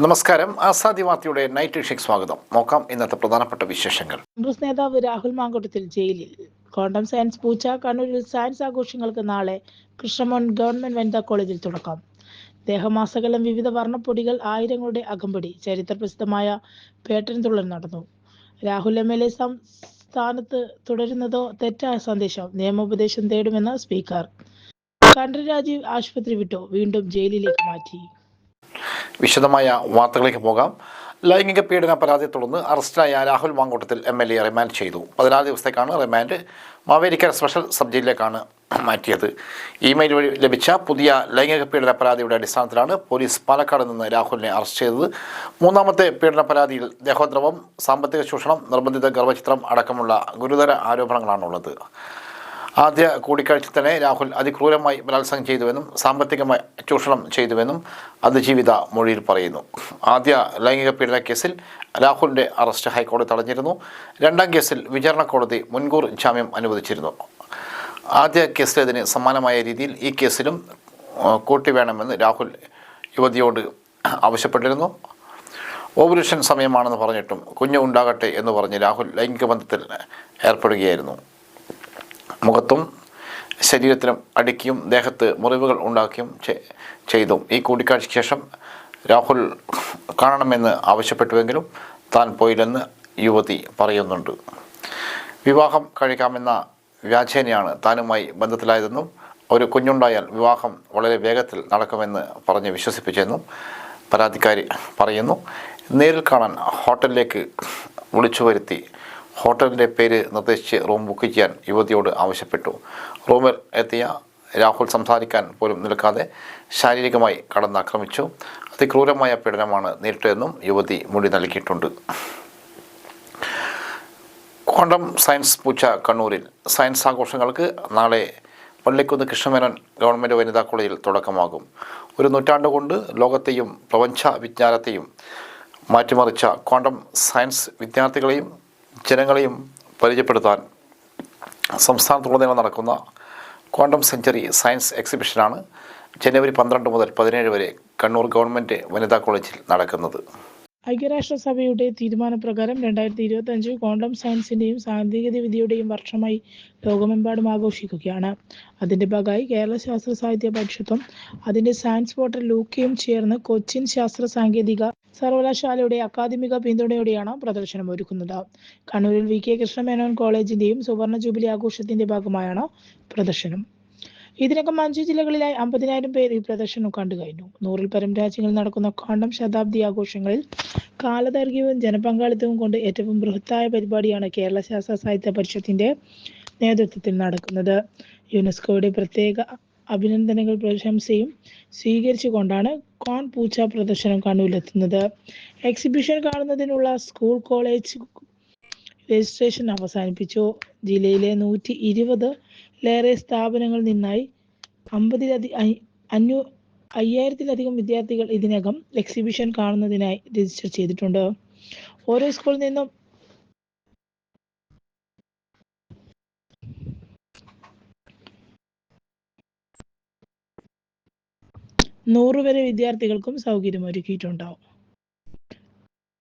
നമസ്കാരം. ആസാദി വാർത്തയുടെ നൈറ്റ് എഡിഷനിലേക്ക് സ്വാഗതം. നോക്കാം ഇന്നത്തെ പ്രധാനപ്പെട്ട വിശേഷങ്ങൾ. കോൺഗ്രസ് നേതാവ് രാഹുൽ മാങ്കൂട്ടത്തിൽ ജയിലിൽ. ക്വാണ്ടം സയൻസ് പൂച്ച. കണ്ണൂരിൽ സയൻസ് ആഘോഷങ്ങൾക്ക് നാളെ കൃഷ്ണമോഹൻ ഗവൺമെന്റ് വനിതാ കോളേജിൽ തുടക്കം. ദേഹമാസകലം വിവിധ വർണ്ണപ്പൊടികൾ, ആയിരങ്ങളുടെ അകമ്പടി. ചരിത്രപ്രസിദ്ധമായ പേട്ടൻ തുള്ളൽ നടന്നു. രാഹുൽ MLA സ്ഥാനത്ത് തുടരുന്നതോ തെറ്റായ സന്ദേശം. നിയമോപദേശം തേടുമെന്ന് സ്പീക്കർ. കണ്ഠരര് രാജീവ് ആശുപത്രി വിട്ടു, വീണ്ടും ജയിലിലേക്ക് മാറ്റി. വിശദമായ വാർത്തകളിലേക്ക് പോകാം. ലൈംഗിക പീഡന പരാതിയെ തുടർന്ന് അറസ്റ്റിലായ രാഹുൽ മാങ്കൂട്ടത്തിൽ MLA റിമാൻഡ് ചെയ്തു. 14 ദിവസത്തേക്കാണ് റിമാൻഡ്. മാവേലിക്കര സ്പെഷ്യൽ സബ് ജയിലിലേക്കാണ് മാറ്റിയത്. ഇമെയിൽ വഴി ലഭിച്ച പുതിയ ലൈംഗിക പീഡന പരാതിയുടെ അടിസ്ഥാനത്തിലാണ് പോലീസ് പാലക്കാട് നിന്ന് രാഹുലിനെ അറസ്റ്റ് ചെയ്തത്. മൂന്നാമത്തെ പീഡന പരാതിയിൽ ദേഹോദ്രവം, സാമ്പത്തിക ചൂഷണം, നിർബന്ധിത ഗർഭചിത്രം അടക്കമുള്ള ഗുരുതര ആരോപണങ്ങളാണുള്ളത്. ആദ്യ കൂടിക്കാഴ്ച തന്നെ രാഹുൽ അതിക്രൂരമായി ബലാത്സംഗം ചെയ്തുവെന്നും സാമ്പത്തികമായി ചൂഷണം ചെയ്തുവെന്നും അതിജീവിത മൊഴിയിൽ പറയുന്നു. ആദ്യ ലൈംഗിക പീഡന കേസിൽ രാഹുലിൻ്റെ അറസ്റ്റ് ഹൈക്കോടതി തടഞ്ഞിരുന്നു. രണ്ടാം കേസിൽ വിചാരണ കോടതി മുൻകൂർ ജാമ്യം അനുവദിച്ചിരുന്നു. ആദ്യ കേസിലേതിന് സമാനമായ രീതിയിൽ ഈ കേസിലും കൂട്ടി വേണമെന്ന് രാഹുൽ യുവതിയോട് ആവശ്യപ്പെട്ടിരുന്നു. ഓവുലേഷൻ സമയമാണെന്ന് പറഞ്ഞിട്ടും കുഞ്ഞ് ഉണ്ടാകട്ടെ എന്ന് പറഞ്ഞ് രാഹുൽ ലൈംഗിക ബന്ധത്തിൽ ഏർപ്പെടുകയായിരുന്നു. മുഖത്തും ശരീരത്തിലും അടിക്കുകയും ദേഹത്ത് മുറിവുകൾ ഉണ്ടാക്കുകയും ചെയ്തു. ഈ കൂടിക്കാഴ്ചയ്ക്ക് ശേഷം രാഹുൽ കാണണമെന്ന് ആവശ്യപ്പെട്ടുവെങ്കിലും താൻ പോയില്ലെന്ന് യുവതി പറയുന്നുണ്ട്. വിവാഹം കഴിക്കാമെന്ന വ്യാജേനയാണ് താനുമായി ബന്ധത്തിലായതെന്നും ഒരു കുഞ്ഞുണ്ടായാൽ വിവാഹം വളരെ വേഗത്തിൽ നടക്കുമെന്ന് പറഞ്ഞ് വിശ്വസിപ്പിച്ചെന്നും പരാതിക്കാരി പറയുന്നു. നേരിൽ കാണാൻ ഹോട്ടലിലേക്ക് വിളിച്ചു വരുത്തി ഹോട്ടലിൻ്റെ പേര് നിർദ്ദേശിച്ച് റൂം ബുക്ക് ചെയ്യാൻ യുവതിയോട് ആവശ്യപ്പെട്ടു. റൂമിൽ എത്തിയ രാഹുൽ സംസാരിക്കാൻ പോലും നിൽക്കാതെ ശാരീരികമായി കടന്നാക്രമിച്ചു. അതിക്രൂരമായ പീഡനമാണ് നേരിട്ടതെന്നും യുവതി മൊഴി നൽകിയിട്ടുണ്ട്. ക്വാണ്ടം സയൻസ് പൂച്ച. കണ്ണൂരിൽ സയൻസ് ആഘോഷങ്ങൾക്ക് നാളെ പള്ളിക്കുന്ന് കൃഷ്ണമേനോൻ ഗവൺമെൻറ് വനിതാ കോളേജിൽ തുടക്കമാകും. ഒരു നൂറ്റാണ്ട് കൊണ്ട് ലോകത്തെയും പ്രപഞ്ച വിജ്ഞാനത്തെയും മാറ്റിമറിച്ച ക്വാണ്ടം സയൻസ് വിദ്യാർത്ഥികളെയും ജനങ്ങളെയും പരിചയപ്പെടുത്താൻ സംസ്ഥാനത്തുടനീളം നടക്കുന്ന ക്വാണ്ടം സെഞ്ചുറി സയൻസ് എക്സിബിഷനാണ് ജനുവരി 12 മുതൽ 17 വരെ കണ്ണൂർ ഗവൺമെൻറ് വനിതാ കോളേജിൽ നടക്കുന്നത്. ഐക്യരാഷ്ട്രസഭയുടെ തീരുമാനപ്രകാരം 2025 ക്വാണ്ടം സയൻസിന്റെയും സാങ്കേതികവിദ്യയുടെയും വർഷമായി ലോകമെമ്പാടും ആഘോഷിക്കുകയാണ്. അതിന്റെ ഭാഗമായി കേരള ശാസ്ത്ര സാഹിത്യ പരിഷത്തും അതിന്റെ സയൻസ് പോർട്ടൽ ലൂക്കയും ചേർന്ന് കൊച്ചിൻ ശാസ്ത്ര സാങ്കേതിക സർവകലാശാലയുടെ അക്കാദമിക പിന്തുണയോടെയാണ് പ്രദർശനം ഒരുക്കുന്നത്. കണ്ണൂരിൽ VK കൃഷ്ണമേനോൻ കോളേജിന്റെയും സുവർണ ജൂബിലി ആഘോഷത്തിന്റെ ഭാഗമായാണ് പ്രദർശനം. ഇതിനകം 5 ജില്ലകളിലായി 50,000 പേർ ഈ പ്രദർശനം കണ്ടു കഴിഞ്ഞു. 100-ൽ പരം രാജ്യങ്ങളിൽ നടക്കുന്ന ക്വാണ്ടം ശതാബ്ദി ആഘോഷങ്ങളിൽ കാലദൈർഘ്യവും ജനപങ്കാളിത്തവും കൊണ്ട് ഏറ്റവും ബൃഹത്തായ പരിപാടിയാണ് കേരള ശാസ്ത്ര സാഹിത്യ പരിഷത്തിന്റെ നേതൃത്വത്തിൽ നടക്കുന്നത്. യുനെസ്കോയുടെ പ്രത്യേക അഭിനന്ദനങ്ങൾ പ്രശംസയും സ്വീകരിച്ചുകൊണ്ടാണ് ക്വാൺ പൂച്ച പ്രദർശനം കണ്ണൂരിലെത്തുന്നത്. എക്സിബിഷൻ കാണുന്നതിനുള്ള സ്കൂൾ കോളേജ് രജിസ്ട്രേഷൻ അവസാനിപ്പിച്ചു. ജില്ലയിലെ 120-ലേറെ സ്ഥാപനങ്ങളിൽ നിന്നായി 50,000-ലധികം വിദ്യാർത്ഥികൾ ഇതിനകം എക്സിബിഷൻ കാണുന്നതിനായി രജിസ്റ്റർ ചെയ്തിട്ടുണ്ട്. ഓരോ സ്കൂളിൽ നിന്നും 100 വരെ വിദ്യാർത്ഥികൾക്കും സൗകര്യമൊരുക്കിയിട്ടുണ്ടാവും.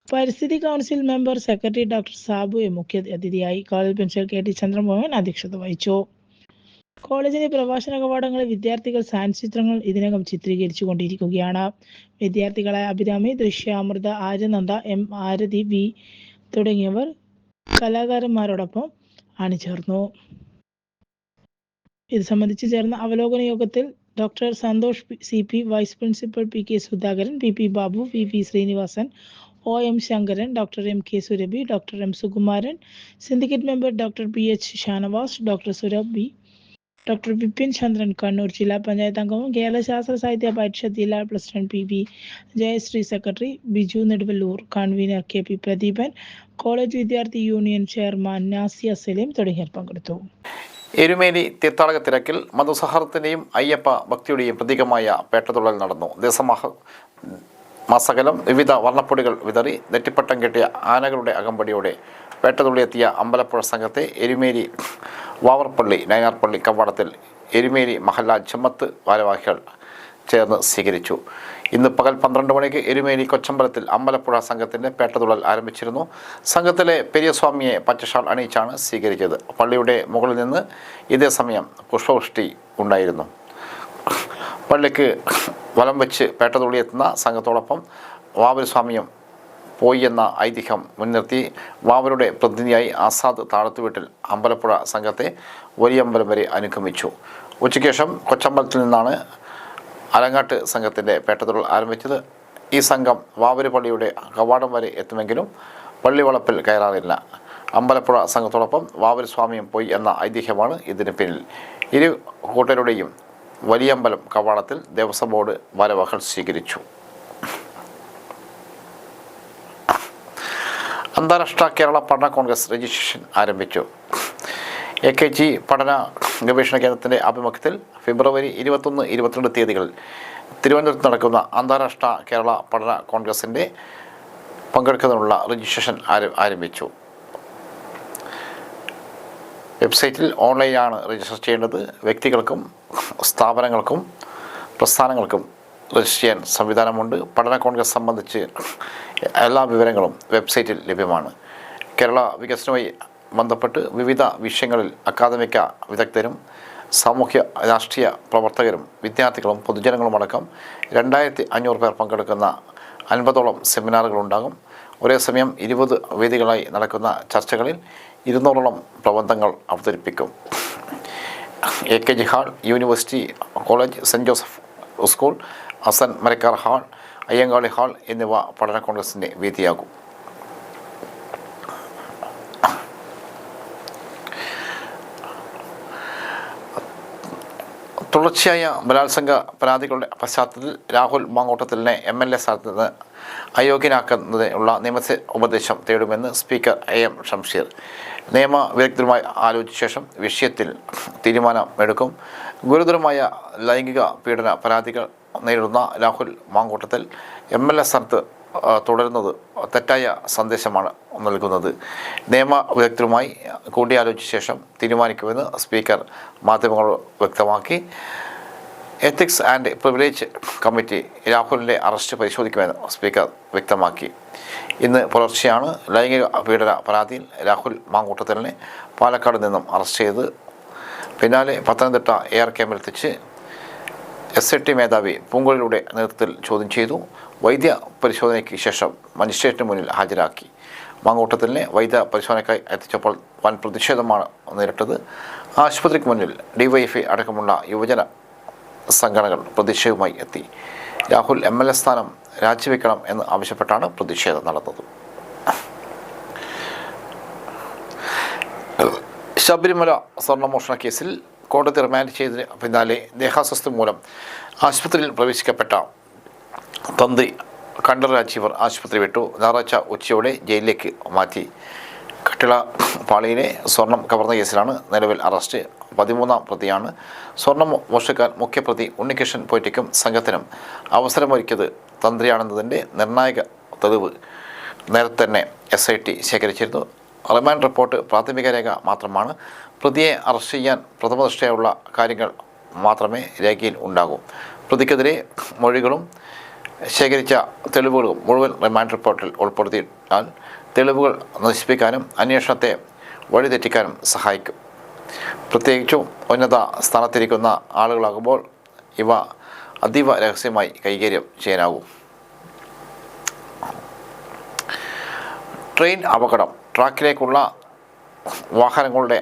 പരിസ്ഥിതി council member secretary doctor Sabu മുഖ്യ അതിഥിയായി. കോളേജ് പ്രിൻസിപ്പൽ KT ചന്ദ്രമോഹൻ അധ്യക്ഷത വഹിച്ചു. കോളേജിലെ പ്രഭാഷണ കവാടങ്ങളിൽ വിദ്യാർത്ഥികൾ സയൻസ് ചിത്രങ്ങൾ ഇതിനകം ചിത്രീകരിച്ചു കൊണ്ടിരിക്കുകയാണ്. വിദ്യാർത്ഥികളായ അഭിരാമി, ദൃശ്യ, അമൃത, ആര്യനന്ദ, M ആരതി, V തുടങ്ങിയവർ കലാകാരന്മാരോടൊപ്പം അണിചേർന്നു. ഇത് സംബന്ധിച്ച് ചേർന്ന അവലോകന യോഗത്തിൽ doctor Santhosh CP, vice principal PK Sudhakaran, PP Babu, VP Srinivasan, OM Sankaran, doctor MK Surabhi, doctor M Sukumaran, syndicate member doctor PH Shanavas, doctor Surabhi, doctor Vipin Chandran Kannur, ജില്ലാ പഞ്ചായത്ത് അംഗവും കേരള ശാസ്ത്ര സാഹിത്യ പരിഷത്ത് ജില്ലാ president PB Jayasree, secretary Biju Neduvalloor, convener KP Pradeepan, college വിദ്യാർത്ഥി യൂണിയൻ ചെയർമാൻ നാസിയ സലീം തുടങ്ങിയവർ പങ്കെടുത്തു. എരുമേലി തീർത്ഥാടക തിരക്കിൽ മതസൗഹാർദ്ദത്തിൻ്റെയും അയ്യപ്പ ഭക്തിയുടെയും പ്രതീകമായ പേട്ടതുള്ളൽ നടന്നു. ദേശമാസകലം വിവിധ വർണ്ണപ്പൊടികൾ വിതറി നെറ്റിപ്പട്ടം കെട്ടിയ ആനകളുടെ അകമ്പടിയോടെ പേട്ടതുള്ളിയെത്തിയ അമ്പലപ്പുഴ സംഘത്തെ എരുമേലി വാവർപ്പള്ളി നയനാർപ്പള്ളി കവാടത്തിൽ എരുമേലി മഹല്ല ജമ്മത്ത് ഭാരവാഹികൾ ചേർന്ന് സ്വീകരിച്ചു. ഇന്ന് പകൽ 12 മണിക്ക് എരുമേലി കൊച്ചമ്പലത്തിൽ അമ്പലപ്പുഴ സംഘത്തിൻ്റെ പേട്ടതുള്ളൽ ആരംഭിച്ചിരുന്നു. സംഘത്തിലെ പെരിയസ്വാമിയെ പച്ചഷാൾ അണിയിച്ചാണ് സ്വീകരിച്ചത്. പള്ളിയുടെ മുകളിൽ നിന്ന് ഇതേ സമയം പുഷ്പവൃഷ്ടി ഉണ്ടായിരുന്നു. പള്ളിക്ക് വലം വെച്ച് പേട്ടതുള്ളിയെത്തുന്ന സംഘത്തോടൊപ്പം വാവരുസ്വാമിയും പോയി എന്ന ഐതിഹ്യം മുൻനിർത്തി വാവരുടെ പ്രതിനിധിയായി ആസാദ് താഴത്തുവീട്ടിൽ അമ്പലപ്പുഴ സംഘത്തെ വലിയമ്പലം വരെ അനുഗമിച്ചു. ഉച്ചയ്ക്ക് ശേഷം കൊച്ചമ്പലത്തിൽ നിന്നാണ് അലങ്ങാട്ട് സംഘത്തിൻ്റെ പേട്ടതുള്ളൽ ആരംഭിച്ചത്. ഈ സംഘം വാവര് പള്ളിയുടെ കവാടം വരെ എത്തുമെങ്കിലും പള്ളി വളപ്പിൽ കയറാറില്ല. അമ്പലപ്പുഴ സംഘത്തോടൊപ്പം വാവരുസ്വാമിയും പോയി എന്ന ഐതിഹ്യമാണ് ഇതിന് പിന്നിൽ. ഇരു കൂട്ടരുടെയും വലിയമ്പലം കവാടത്തിൽ ദേവസ്വം ബോർഡ് വരവകൾ സ്വീകരിച്ചു. അന്താരാഷ്ട്ര കേരള പഠന കോൺഗ്രസ് രജിസ്ട്രേഷൻ ആരംഭിച്ചു. AKG പഠന ഗവേഷണ കേന്ദ്രത്തിൻ്റെ ആഭിമുഖ്യത്തിൽ ഫെബ്രുവരി 21, 22 തീയതികളിൽ തിരുവനന്തപുരത്ത് നടക്കുന്ന അന്താരാഷ്ട്ര കേരള പഠന കോൺഗ്രസിൻ്റെ പങ്കെടുക്കുന്നതിനുള്ള രജിസ്ട്രേഷൻ ആരംഭിച്ചു. വെബ്സൈറ്റിൽ ഓൺലൈനാണ് രജിസ്റ്റർ ചെയ്യേണ്ടത്. വ്യക്തികൾക്കും സ്ഥാപനങ്ങൾക്കും പ്രസ്ഥാനങ്ങൾക്കും രജിസ്റ്റർ ചെയ്യാൻ സംവിധാനമുണ്ട്. പഠന കോൺഗ്രസ് സംബന്ധിച്ച് എല്ലാ വിവരങ്ങളും വെബ്സൈറ്റിൽ ലഭ്യമാണ്. കേരള വികസനവുമായി ബന്ധപ്പെട്ട് വിവിധ വിഷയങ്ങളിൽ അക്കാദമിക വിദഗ്ധരും സാമൂഹ്യ രാഷ്ട്രീയ പ്രവർത്തകരും വിദ്യാർത്ഥികളും പൊതുജനങ്ങളുമടക്കം 2500 പേർ പങ്കെടുക്കുന്ന 50ഓളം സെമിനാറുകളുണ്ടാകും. ഒരേ സമയം 20 വേദികളായി നടക്കുന്ന ചർച്ചകളിൽ 200ഓളം പ്രബന്ധങ്ങൾ അവതരിപ്പിക്കും. AKG hall, university college, saint Joseph school, Hasan Marakkar hall, Ayyankali hall എന്നിവ പഠന കോൺഗ്രസിൻ്റെ വേദിയാകും. തുടർച്ചയായ ബലാത്സംഗ പരാതികളുടെ പശ്ചാത്തലത്തിൽ രാഹുൽ മാങ്കോട്ടത്തിലിനെ MLA സ്ഥാനത്ത് നിന്ന് അയോഗ്യനാക്കുന്നതിനുള്ള നിയമ ഉപദേശം തേടുമെന്ന് സ്പീക്കർ AM ഷംഷീർ. നിയമ വിദഗ്ധരുമായി ആലോചിച്ച ശേഷം വിഷയത്തിൽ തീരുമാനമെടുക്കും. ഗുരുതരമായ ലൈംഗിക പീഡന പരാതികൾ നേരിടുന്ന രാഹുൽ മാങ്കോട്ടത്തിൽ MLA സ്ഥാനത്ത് തുടരുന്നത് തെറ്റായ സന്ദേശമാണ് നൽകുന്നത്. നിയമ വിദഗ്ധരുമായി കൂടിയാലോചിച്ച ശേഷം തീരുമാനിക്കുമെന്ന് സ്പീക്കർ മാധ്യമങ്ങളോട് വ്യക്തമാക്കി. എത്തിക്സ് ആൻഡ് പ്രിവിലേജ് കമ്മിറ്റി രാഹുലിൻ്റെ അറസ്റ്റ് പരിശോധിക്കുമെന്ന് സ്പീക്കർ വ്യക്തമാക്കി. ഇന്ന് പുലർച്ചെയാണ് ലൈംഗിക പീഡന പരാതിയിൽ രാഹുൽ മാങ്കൂട്ടത്തിലിനെ പാലക്കാട് നിന്നും അറസ്റ്റ് ചെയ്ത് പിന്നാലെ പത്തനംതിട്ട AR ക്യാമ്പിലെത്തിച്ച് SIT മേധാവി പൂങ്കുഴലിയുടെ നേതൃത്വത്തിൽ ചോദ്യം ചെയ്തു. വൈദ്യ പരിശോധനയ്ക്ക് ശേഷം മജിസ്ട്രേറ്റിന് മുന്നിൽ ഹാജരാക്കി. മാങ്കൂട്ടത്തിലിനെ വൈദ്യ പരിശോധനയ്ക്കായി എത്തിച്ചപ്പോൾ വൻ പ്രതിഷേധമാണ് നേരിട്ടത്. ആശുപത്രിക്ക് മുന്നിൽ DYFI അടക്കമുള്ള യുവജന സംഘടനകൾ പ്രതിഷേധവുമായി എത്തി. രാഹുൽ MLA സ്ഥാനം രാജിവെക്കണം എന്ന് ആവശ്യപ്പെട്ടാണ് പ്രതിഷേധം നടന്നത്. ശബരിമല സ്വർണ്ണമോഷണ കേസിൽ കോടതി റിമാൻഡ് ചെയ്തതിന് പിന്നാലെ ദേഹാസ്വസ്ഥ മൂലം ആശുപത്രിയിൽ പ്രവേശിക്കപ്പെട്ട തന്ത്രി കണ്ഠർ രാജീവർ ആശുപത്രി വിട്ടു. ഞായറാഴ്ച ഉച്ചയോടെ ജയിലിലേക്ക് മാറ്റി. കട്ടിള പാളിയിലെ സ്വർണം കവർന്ന കേസിലാണ് നിലവിൽ അറസ്റ്റ്. 13ാം പ്രതിയാണ്. സ്വർണം മോഷ്ടിക്കാൻ മുഖ്യപ്രതി ഉണ്ണികൃഷ്ണൻ പോറ്റിക്കും സംഘത്തിനും അവസരമൊരുക്കിയത് തന്ത്രിയാണെന്നതിൻ്റെ നിർണായക തെളിവ് നേരത്തെ തന്നെ SIT ശേഖരിച്ചിരുന്നു. റിമാൻഡ് റിപ്പോർട്ട് പ്രാഥമിക രേഖ മാത്രമാണ്. പ്രതിയെ അറസ്റ്റ് ചെയ്യാൻ പ്രഥമദൃഷ്ട്യായുള്ള കാര്യങ്ങൾ മാത്രമേ രേഖയിൽ ഉണ്ടാകൂ. പ്രതിക്കെതിരെ മൊഴികളും ശേഖരിച്ച തെളിവുകളും മുഴുവൻ റിമാൻഡ് റിപ്പോർട്ടിൽ ഉൾപ്പെടുത്തിയാൽ തെളിവുകൾ നശിപ്പിക്കാനും അന്വേഷണത്തെ വഴിതെറ്റിക്കാനും സഹായിക്കും. പ്രത്യേകിച്ചും ഉന്നത സ്ഥാനത്തിരിക്കുന്ന ആളുകളാകുമ്പോൾ ഇവ അതീവ രഹസ്യമായി കൈകാര്യം ചെയ്യാനാകും. ട്രെയിൻ അപകടം. ട്രാക്കിലേക്കുള്ള വാഹനങ്ങളുടെ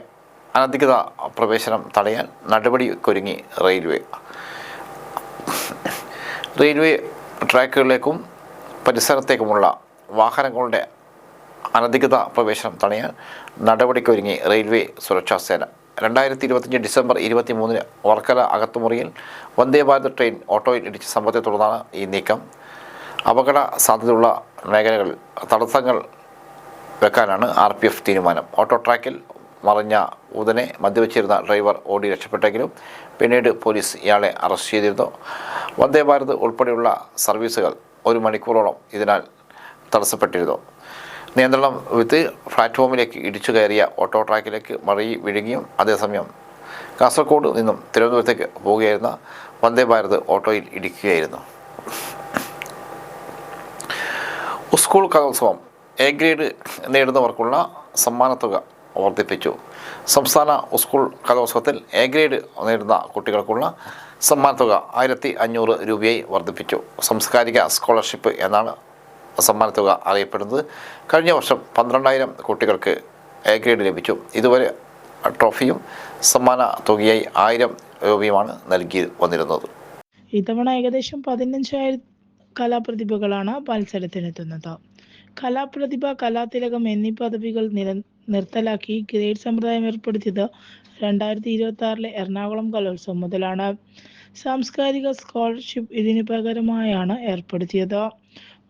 അനധികൃത പ്രവേശനം തടയാൻ നടപടിക്കൊരുങ്ങി റെയിൽവേ. റെയിൽവേ ട്രാക്കുകളിലേക്കും പരിസരത്തേക്കുമുള്ള വാഹനങ്ങളുടെ അനധികൃത പ്രവേശനം തടയാൻ നടപടിക്കൊരുങ്ങി റെയിൽവേ സുരക്ഷാ സേന. 2025 ഡിസംബർ 23 വർക്കല അകത്തുമുറിയിൽ വന്ദേ ഭാരത് ട്രെയിൻ ഓട്ടോയിൽ ഇടിച്ച സംഭവത്തെ തുടർന്നാണ് ഈ നീക്കം. അപകട സാധ്യതയുള്ള മേഖലകളിൽ തടസ്സങ്ങൾ വെക്കാനാണ് RPF തീരുമാനം. ഓട്ടോ ട്രാക്കിൽ മറിഞ്ഞ ഉടനെ മദ്യവെച്ചിരുന്ന ഡ്രൈവർ ഓടി രക്ഷപ്പെട്ടെങ്കിലും പിന്നീട് പോലീസ് ഇയാളെ അറസ്റ്റ് ചെയ്തിരുന്നു. വന്ദേ ഭാരത് ഉൾപ്പെടെയുള്ള സർവീസുകൾ 1 മണിക്കൂറോളം ഇതിനാൽ തടസ്സപ്പെട്ടിരുന്നു. നിയന്ത്രണം വിട്ട് പ്ലാറ്റ്ഫോമിലേക്ക് ഇടിച്ചു കയറിയ ഓട്ടോ ട്രാക്കിലേക്ക് മറിയി വീഴുകയും അതേസമയം കാസർഗോഡ് നിന്നും തിരുവനന്തപുരത്തേക്ക് പോവുകയായിരുന്ന വന്ദേ ഭാരത് ഓട്ടോയിൽ ഇടിക്കുകയായിരുന്നു. സ്കൂൾ കലോത്സവം എ ഗ്രേഡ് നേടുന്നവർക്കുള്ള സമ്മാനത്തുക വർദ്ധിപ്പിച്ചു. സംസ്ഥാന സ്കൂൾ കലോത്സവത്തിൽ എ ഗ്രേഡ് നേടുന്ന കുട്ടികൾക്കുള്ള സമ്മാനത്തുക 1500 രൂപയായി വർദ്ധിപ്പിച്ചു. സാംസ്കാരിക സ്കോളർഷിപ്പ് എന്നാണ് സമ്മാനത്തുക അറിയപ്പെടുന്നത്. കഴിഞ്ഞ വർഷം 12,000 കുട്ടികൾക്ക് എ ഗ്രേഡ് ലഭിച്ചു. ഇതുവരെ ട്രോഫിയും സമ്മാന തുകയായി 1000 രൂപയുമാണ് നൽകി വന്നിരുന്നത്. ഇത്തവണ ഏകദേശം 15,000 കലാപ്രതിഭകളാണ് മത്സരത്തിനെത്തുന്നത്. കലാപ്രതിഭ, കലാതിലകം എന്നീ പദവികൾ നിർത്തലാക്കി ഗ്രേഡ് സമ്പ്രദായം ഏർപ്പെടുത്തിയത് 2026 എറണാകുളം കലോത്സവം മുതലാണ്. സാംസ്കാരിക സ്കോളർഷിപ്പ് ഇതിനു പകരമായാണ് ഏർപ്പെടുത്തിയത്.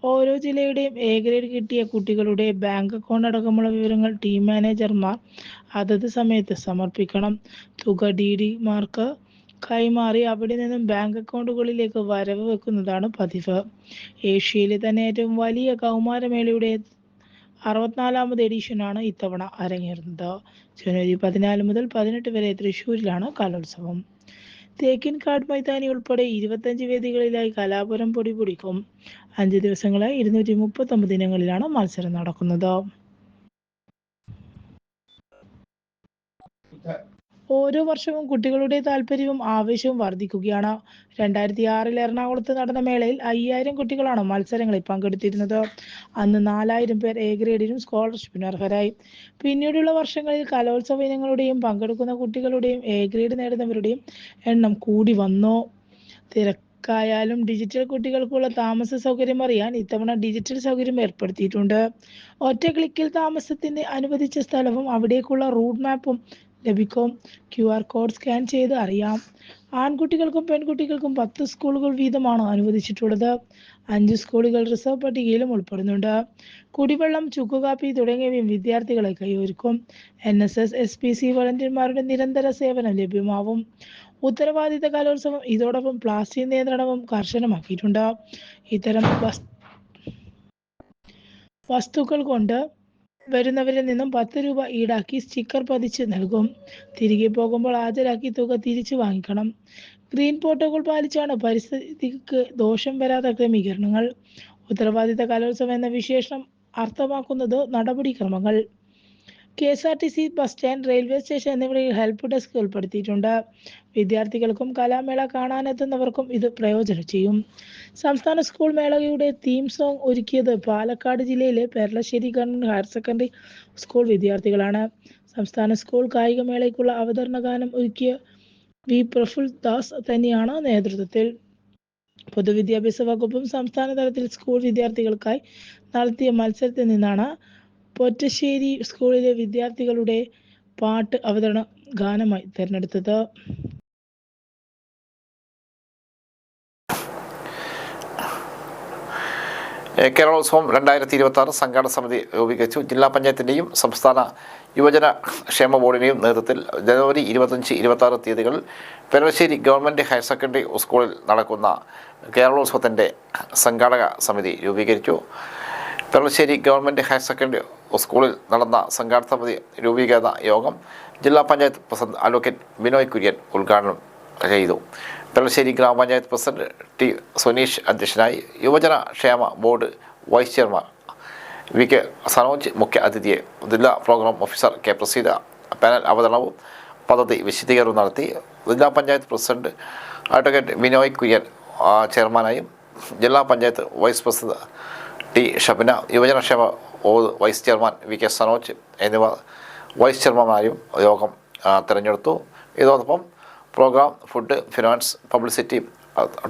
ഓരോ ജില്ലയുടെയും എ ഗ്രേഡ് കിട്ടിയ കുട്ടികളുടെ ബാങ്ക് അക്കൗണ്ട് അടക്കമുള്ള വിവരങ്ങൾ ടീം മാനേജർമാർ അതത് സമയത്ത് സമർപ്പിക്കണം. തുക DD-മാർക്ക് കൈമാറി അവിടെ നിന്നും ബാങ്ക് അക്കൗണ്ടുകളിലേക്ക് വരവ് വെക്കുന്നതാണ് പതിവ്. ഏഷ്യയിലെ തന്നെ ഏറ്റവും വലിയ കൗമാരമേളയുടെ 64ാമത് എഡിഷനാണ് ഇത്തവണ അരങ്ങേറുന്നത്. ജനുവരി 14 മുതൽ 18 വരെ തൃശ്ശൂരിലാണ് കലോത്സവം. തേക്കിൻകാട് മൈതാനി ഉൾപ്പെടെ 25 വേദികളിലായി കലാപുരം പൊടിപൊടിക്കും. 5 ദിവസങ്ങളായി 239 ഇനങ്ങളിലാണ് മത്സരം നടക്കുന്നത്. ഓരോ വർഷവും കുട്ടികളുടെ താല്പര്യവും ആവേശവും വർദ്ധിക്കുകയാണ്. 2006 എറണാകുളത്ത് നടന്ന മേളയിൽ 5000 കുട്ടികളാണ് മത്സരങ്ങളിൽ പങ്കെടുത്തിരുന്നത്. അന്ന് 4000 പേർ എ ഗ്രേഡിനും സ്കോളർഷിപ്പിനും അർഹരായി. പിന്നീടുള്ള വർഷങ്ങളിൽ കലോത്സവ ഇനങ്ങളുടെയും പങ്കെടുക്കുന്ന കുട്ടികളുടെയും എ ഗ്രേഡ് നേടുന്നവരുടെയും എണ്ണം കൂടി വന്നു. തിരക്കായാലും ഡിജിറ്റൽ കുട്ടികൾക്കുള്ള താമസ സൗകര്യം അറിയാൻ ഇത്തവണ ഡിജിറ്റൽ സൗകര്യം ഏർപ്പെടുത്തിയിട്ടുണ്ട്. ഒറ്റ ക്ലിക്കിൽ താമസത്തിന് അനുവദിച്ച സ്ഥലവും അവിടേക്കുള്ള റൂട്ട് മാപ്പും ലഭിക്കും. QR കോഡ് സ്കാൻ ചെയ്ത് അറിയാം. ആൺകുട്ടികൾക്കും പെൺകുട്ടികൾക്കും 10 സ്കൂളുകൾ വീതമാണ് അനുവദിച്ചിട്ടുള്ളത്. 5 സ്കൂളുകൾ റിസർവ് പട്ടികയിലും ഉൾപ്പെടുന്നുണ്ട്. കുടിവെള്ളം, ചുക്കുകാപ്പി തുടങ്ങിയവയും വിദ്യാർത്ഥികളെ കൈയൊരുക്കും. NSS, SPC വളണ്ടിയർമാരുടെ നിരന്തര സേവനം ലഭ്യമാവും. ഉത്തരവാദിത്ത കലോത്സവം ഇതോടൊപ്പം പ്ലാസ്റ്റിക് നിയന്ത്രണവും കർശനമാക്കിയിട്ടുണ്ട്. ഇത്തരം വസ്തുക്കൾ കൊണ്ട് വരുന്നവരിൽ നിന്നും 10 രൂപ ഈടാക്കി സ്റ്റിക്കർ പതിച്ച് നൽകും. തിരികെ പോകുമ്പോൾ ഹാജരാക്കി തുക തിരിച്ചു വാങ്ങിക്കണം. ഗ്രീൻ പ്രോട്ടോകോൾ പാലിച്ചാണ് പരിസ്ഥിതിക്ക് ദോഷം വരാത്ത ക്രമീകരണങ്ങൾ. ഉത്തരവാദിത്ത കലോത്സവം എന്ന വിശേഷണം അർത്ഥമാക്കുന്നത് നടപടിക്രമങ്ങൾ. KSRTC bus stand, railway station എന്നിവിടങ്ങളിൽ ഹെൽപ്പ് ഡെസ്ക് ഉൾപ്പെടുത്തിയിട്ടുണ്ട്. വിദ്യാർത്ഥികൾക്കും കലാമേള കാണാനെത്തുന്നവർക്കും ഇത് പ്രയോജനം ചെയ്യും. സംസ്ഥാന സ്കൂൾ മേളയുടെ തീം സോങ് ഒരുക്കിയത് പാലക്കാട് ജില്ലയിലെ Peralassery government higher secondary school വിദ്യാർത്ഥികളാണ്. സംസ്ഥാന സ്കൂൾ കായികമേളയ്ക്കുള്ള അവതരണ ഗാനം ഒരുക്കിയ V. പ്രഫുൽദാസ് തന്നെയാണ് നേതൃത്വത്തിൽ. പൊതുവിദ്യാഭ്യാസ വകുപ്പും സംസ്ഥാന തലത്തിൽ സ്കൂൾ വിദ്യാർത്ഥികൾക്കായി നടത്തിയ മത്സരത്തിൽ നിന്നാണ് പൊറ്റശ്ശേരി സ്കൂളിലെ വിദ്യാർത്ഥികളുടെ പാട്ട് അവതരണ ഗാനമായി തിരഞ്ഞെടുത്തത്. കേരളോത്സവം 2026 സംഘാടന സമിതി രൂപീകരിച്ചു. ജില്ലാ പഞ്ചായത്തിൻ്റെയും സംസ്ഥാന യുവജന ക്ഷേമ ബോർഡിൻ്റെയും നേതൃത്വത്തിൽ ജനുവരി 25-26 തീയതികളിൽ പെരളശ്ശേരി ഗവൺമെൻറ് ഹയർ സെക്കൻഡറി സ്കൂളിൽ നടക്കുന്ന കേരളോത്സവത്തിൻ്റെ സംഘാടക സമിതി രൂപീകരിച്ചു. പെരളശ്ശേരി ഗവൺമെൻറ് ഹയർ സെക്കൻഡറി സ്കൂളിൽ നടന്ന സംഘാടന സമിതി രൂപീകരണ യോഗം ജില്ലാ പഞ്ചായത്ത് പ്രസിഡന്റ് അഡ്വക്കേറ്റ് ബിനോയ് കുര്യൻ ഉദ്ഘാടനം ചെയ്തു. പെരളശ്ശേരി ഗ്രാമപഞ്ചായത്ത് പ്രസിഡന്റ് T. സുനീഷ് അധ്യക്ഷനായി. യുവജന ക്ഷേമ board vice chairman VK Sanoj മുഖ്യ അതിഥിയെ, ജില്ലാ programme officer K. Praseeda panel അവതരണവും പദ്ധതി വിശദീകരണവും നടത്തി. ജില്ലാ പഞ്ചായത്ത് പ്രസിഡന്റ് അഡ്വക്കേറ്റ് ബിനോയ് കുര്യൻ ചെയർമാനായും ജില്ലാ panchayat vice president T. Shabina, യുവജനക്ഷേമ board vice chairman VK Sanoj എന്നിവർ വൈസ് ചെയർമാൻമാരും യോഗം തിരഞ്ഞെടുത്തു. ഇതോടൊപ്പം programme, food, finance, publicity,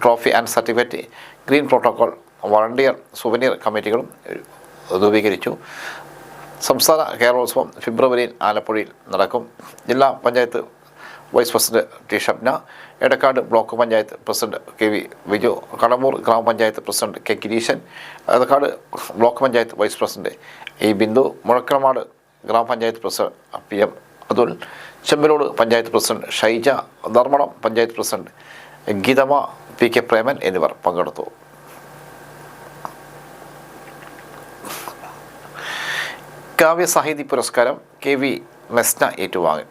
trophy and certificate, green protocol, volunteer, souvenir കമ്മിറ്റികളും രൂപീകരിച്ചു. സംസ്ഥാന കേരളോത്സവം ഫെബ്രുവരിയിൽ ആലപ്പുഴയിൽ നടക്കും. ജില്ലാ panchayat vice president T. Shabna, Edakkad block panchayat president KV Viju, Kadambur grama panchayat president K. Gireeshan, Edakkad block panchayat vice president E. Bindu, Muzhakkalamad grama panchayat president PM Athul, Chembilode panchayat president Shaija, Dharmadam panchayat president Geethama, PK Preman എന്നിവർ പങ്കെടുത്തു. കാവ്യ സാഹിത്യ പുരസ്കാരം KV മെസ്ന ഏറ്റുവാങ്ങി.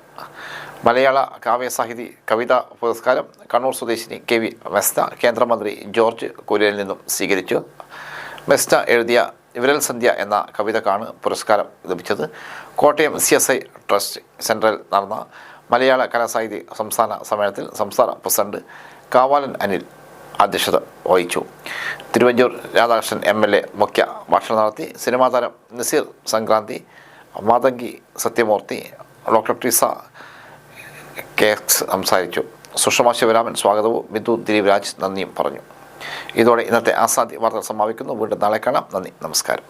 മലയാള കാവ്യസാഹിതി കവിതാ പുരസ്കാരം കണ്ണൂർ സ്വദേശിനി കെ വി മെസ്ന കേന്ദ്രമന്ത്രി ജോർജ് കുര്യനിൽ നിന്നും സ്വീകരിച്ചു. മെസ്ന എഴുതിയ വിരൽ സന്ധ്യ എന്ന കവിതക്കാണ് പുരസ്കാരം ലഭിച്ചത്. കോട്ടയം CSI ട്രസ്റ്റ് സെൻറ്ററിൽ നടന്ന മലയാള കലാസാഹിതി സംസ്ഥാന സമ്മേളനത്തിൽ സംസ്ഥാന പ്രസിഡന്റ് കാവാലൻ അനിൽ അധ്യക്ഷത വഹിച്ചു. തിരുവഞ്ചൂർ രാധാകൃഷ്ണൻ MLA മുഖ്യ ഭാഷണം നടത്തി. സിനിമാ താരം നസീർ സംക്രാന്തി, മാതങ്കി സത്യമൂർത്തി, ഡോക്ടർ ട്രീസ കേക്സ് സംസാരിച്ചു. സുഷമ ശിവരാമൻ സ്വാഗതവും ബിന്ദു ദിലീപ് രാജ് നന്ദിയും പറഞ്ഞു. ഇതോടെ ഇന്നത്തെ ആസാദി വാർത്തകൾ സമാപിക്കുന്നു. വീണ്ടും നാളെ കാണാം. നന്ദി, നമസ്കാരം.